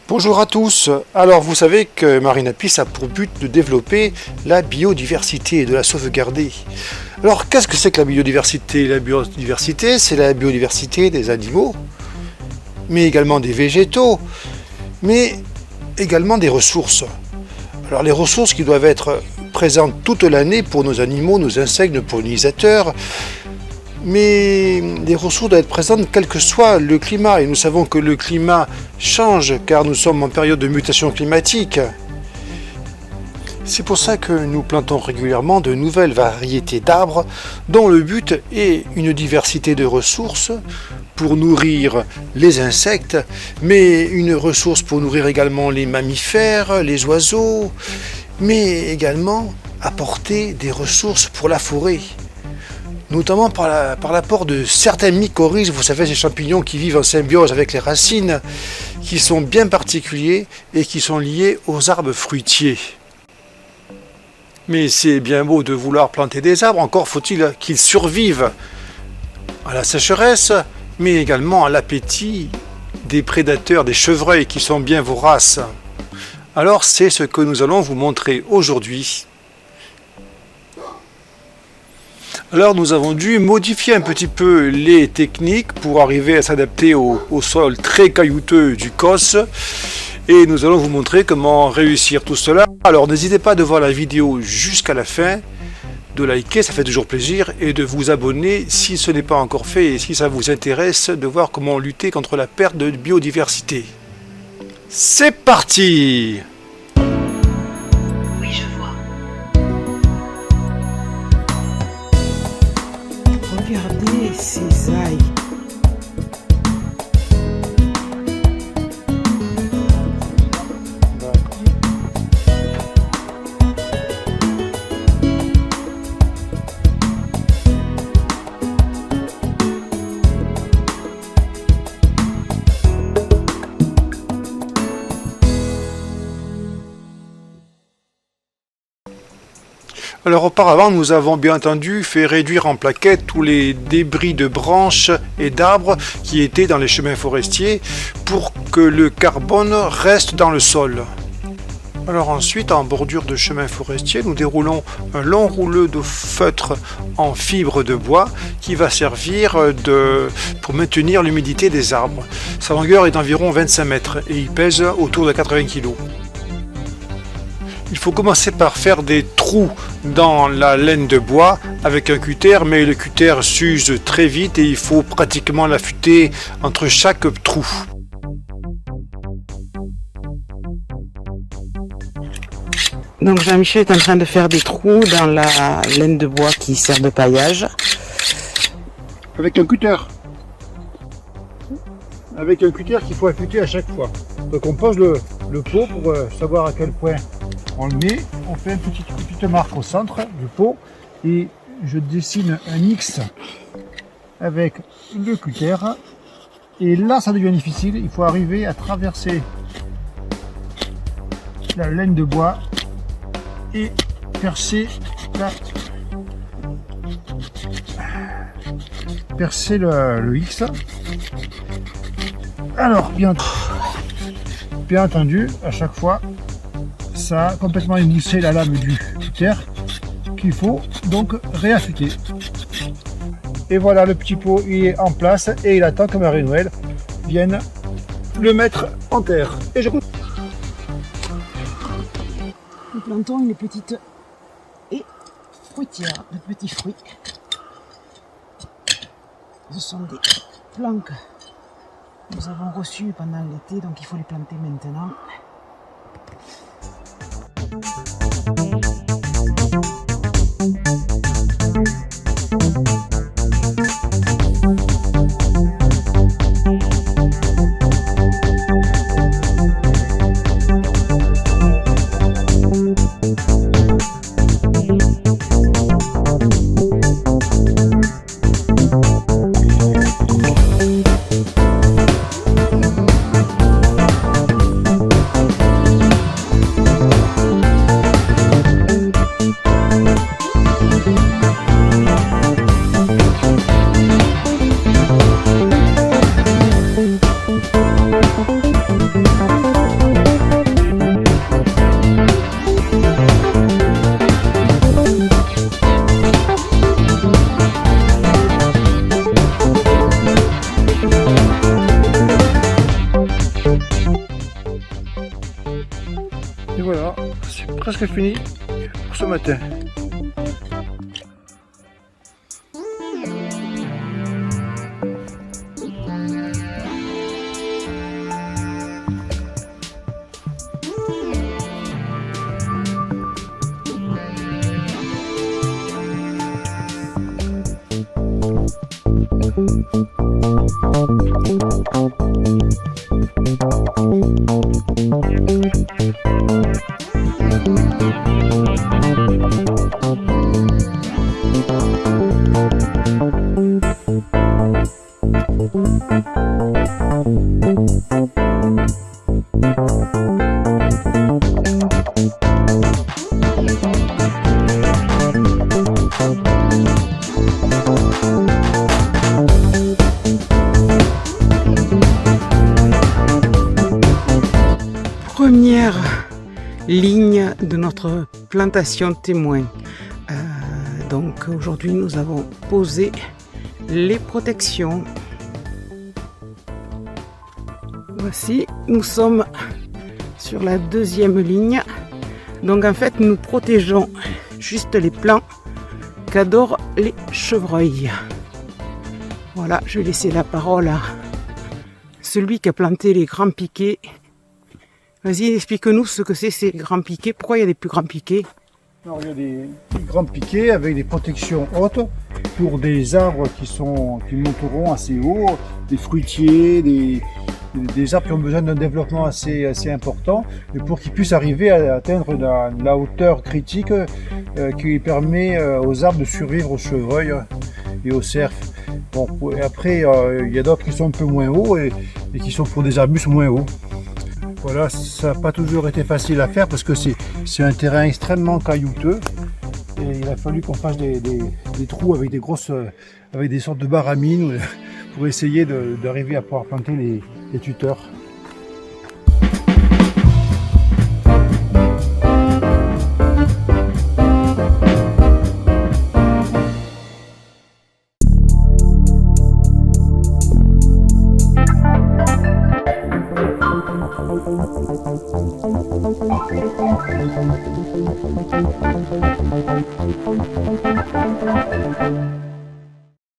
Bonjour à tous. Alors vous savez que Marinapis a pour but de développer la biodiversité et de la sauvegarder. Alors qu'est-ce que c'est que la biodiversité? La biodiversité, c'est la biodiversité des animaux, mais également des végétaux, mais également des ressources. Alors les ressources qui doivent être présentes toute l'année pour nos animaux, nos insectes, nos pollinisateurs, mais les ressources doivent être présentes quel que soit le climat. Et nous savons que le climat change car nous sommes en période de mutation climatique. C'est pour ça que nous plantons régulièrement de nouvelles variétés d'arbres dont le but est une diversité de ressources pour nourrir les insectes, mais une ressource pour nourrir également les mammifères, les oiseaux, mais également apporter des ressources pour la forêt. Notamment par l'apport de certains mycorhizes, vous savez, ces champignons qui vivent en symbiose avec les racines, qui sont bien particuliers et qui sont liés aux arbres fruitiers. Mais c'est bien beau de vouloir planter des arbres, encore faut-il qu'ils survivent à la sécheresse, mais également à l'appétit des prédateurs, des chevreuils qui sont bien voraces. Alors c'est ce que nous allons vous montrer aujourd'hui. Alors nous avons dû modifier un petit peu les techniques pour arriver à s'adapter au sol très caillouteux du COS. Et nous allons vous montrer comment réussir tout cela. Alors n'hésitez pas de voir la vidéo jusqu'à la fin, de liker, ça fait toujours plaisir, et de vous abonner si ce n'est pas encore fait et si ça vous intéresse de voir comment lutter contre la perte de biodiversité. C'est parti! Oui, je vois. Regardez ces ailes. Alors auparavant, nous avons bien entendu fait réduire en plaquettes tous les débris de branches et d'arbres qui étaient dans les chemins forestiers pour que le carbone reste dans le sol. Alors ensuite, en bordure de chemin forestier, nous déroulons un long rouleau de feutre en fibre de bois qui va servir pour maintenir l'humidité des arbres. Sa longueur est d'environ 25 mètres et il pèse autour de 80 kg. Il faut commencer par faire des trous dans la laine de bois avec un cutter, mais le cutter s'use très vite et il faut pratiquement l'affûter entre chaque trou. Donc Jean-Michel est en train de faire des trous dans la laine de bois qui sert de paillage. Avec un cutter. Avec un cutter qu'il faut affûter à chaque fois. Donc on pose le pot pour savoir à quel point on le met. On fait une petite marque au centre du pot et je dessine un X avec le cutter. Et là ça devient difficile, il faut arriver à traverser la laine de bois et percer le X. Alors bien entendu, à chaque fois, ça a complètement émoussé la lame du cutter qu'il faut donc réaffûter. Et voilà, le petit pot il est en place et il attend que Marie-Noël vienne le mettre en terre. Et je... Nous plantons une petite haie fruitière de petits fruits. Ce sont des plantes que nous avons reçues pendant l'été, donc il faut les planter maintenant. voilà, c'est presque fini pour ce matin. Première ligne de notre plantation témoin. Donc aujourd'hui nous avons posé les protections. Voici, nous sommes sur la deuxième ligne. Donc en fait nous protégeons juste les plants qu'adorent les chevreuils. Voilà, je vais laisser la parole à celui qui a planté les grands piquets. Vas-y, explique-nous ce que c'est ces grands piquets. Pourquoi il y a des plus grands piquets? Alors, il y a des grands piquets avec des protections hautes pour des arbres qui monteront assez haut, des fruitiers, des arbres qui ont besoin d'un développement assez important, et pour qu'ils puissent arriver à atteindre la hauteur critique qui permet aux arbres de survivre aux chevreuils et aux cerfs. Bon, et après, il y a d'autres qui sont un peu moins hauts et qui sont pour des arbustes moins hauts. Voilà, ça n'a pas toujours été facile à faire parce que c'est un terrain extrêmement caillouteux et il a fallu qu'on fasse des trous avec des sortes de barres à mine pour essayer d'arriver à pouvoir planter les tuteurs.